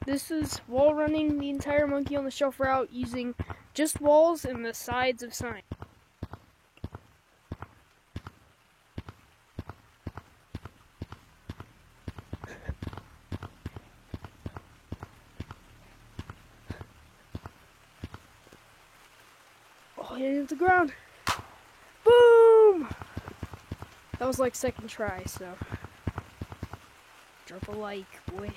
This is wall running the entire Monkey on the Shelf route using just walls and the sides of signs. Oh, it hit the ground. Boom! That was like second try, so drop a like, boy.